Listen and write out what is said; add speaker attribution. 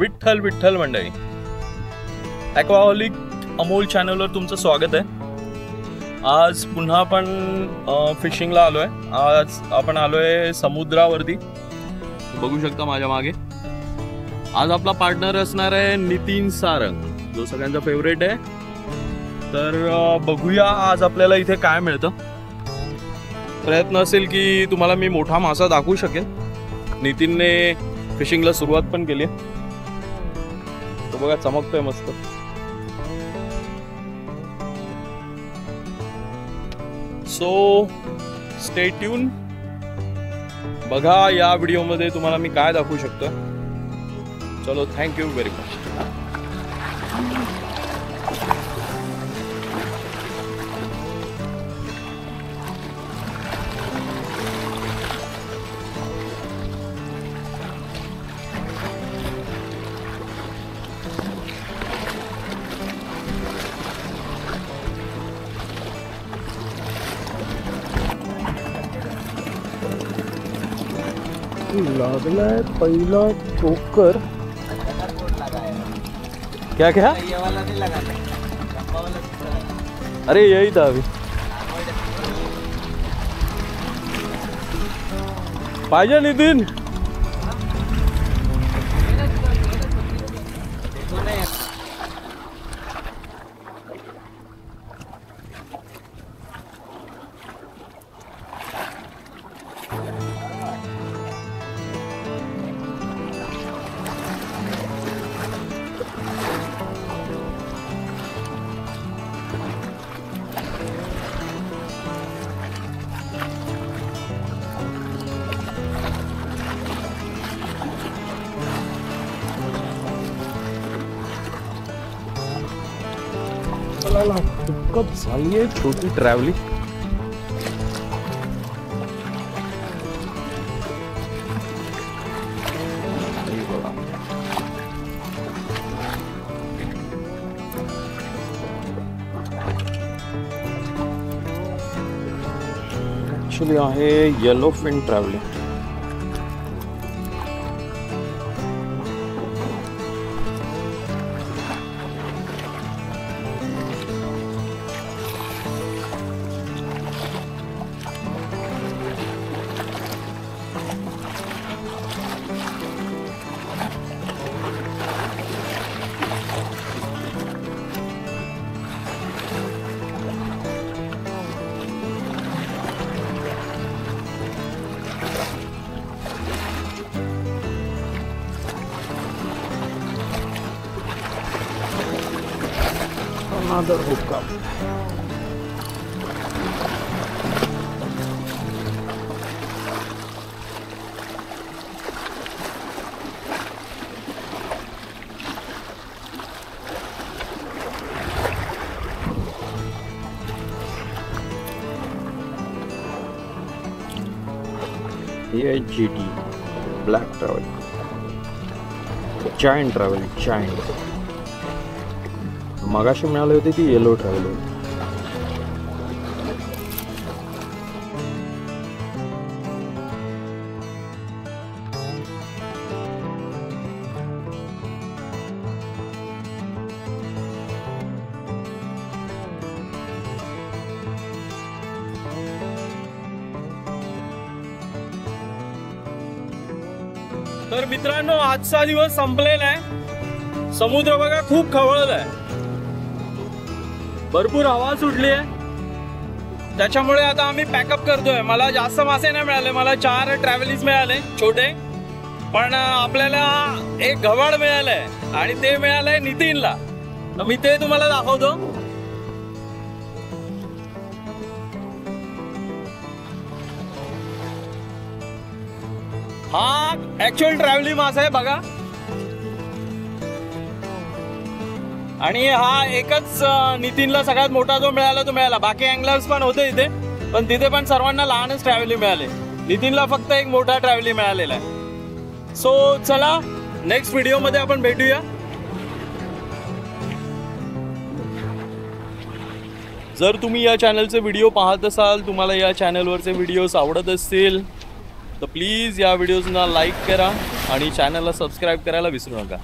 Speaker 1: विठ्ठल विठ्ठल मंडळी, ॲक्वाहॉलिक अमोल चॅनलवर तुमचं स्वागत आहे। आज पुन्हा आपण फिशिंगला आलोय। आज आपण आलोय समुद्रावरती, बघू शकता माझ्या मागे। आज आपला पार्टनर असणार आहे नितीन सारंग, जो सगळ्यांचा फेवरेट आहे। तर बघूया आज आपल्याला इथे काय मिळतं। प्रयत्न असेल की तुम्हाला मी मोठा मासा दाखवू शकेन। नितीनने फिशिंगला सुरुवात पण केली आहे, तो बघा चमकतोय मस्त। सो स्टे ट्यून, बघा या व्हिडिओमध्ये तुम्हाला मी काय दाखवू शकतो। चलो, थँक यू व्हेरी मच। लागलाय पहिला चोकर। क्या क्या? अरे यही था अभी। पाहिजे नितीन? कब झाली आहे छोटी ट्रॅव्हलिंग। ऍक्च्युली आहे yellow fin travelling. Another hookup. GT Black Travel, Giant Travel, Giant. मगाशी मिळाली होती ती येलो ट्रॅव्हल होती। तर मित्रांनो, आजचा दिवस संपलेला आहे। समुद्र बघा खूप खवळला आहे, भरपूर हवा सुटली आहे। त्याच्यामुळे आता आम्ही पॅकअप करतोय। मला जास्त मासे नाही मिळाले, मला 4 ट्रॅव्हलिंग्स मिळाले छोटे, पण आपल्याला एक घवाड मिळालंय आणि ते मिळालंय नितीनला। तर मी ते तुम्हाला दाखवतो। हा ऍक्च्युअल ट्रॅव्हलिंग मासा आहे बघा, आणि हा एकच नितीनला सगळ्यात मोठा जो मिळाला तो मिळाला। बाकी अँगलर्स पण होते इथे, पण तिथे पण सर्वांना लहानच ट्रॅव्हलिंग मिळाले। नितीनला फक्त एक मोठा ट्रॅव्हलिंग मिळालेला आहे। सो चला, नेक्स्ट व्हिडिओ मध्ये आपण भेटूया। जर तुम्ही या चॅनलचे व्हिडिओ पाहत असाल, तुम्हाला या चॅनलवरचे व्हिडिओज आवडत असतील, तर प्लीज या व्हिडिओजना लाईक करा आणि चॅनलला सबस्क्राईब करायला विसरू नका।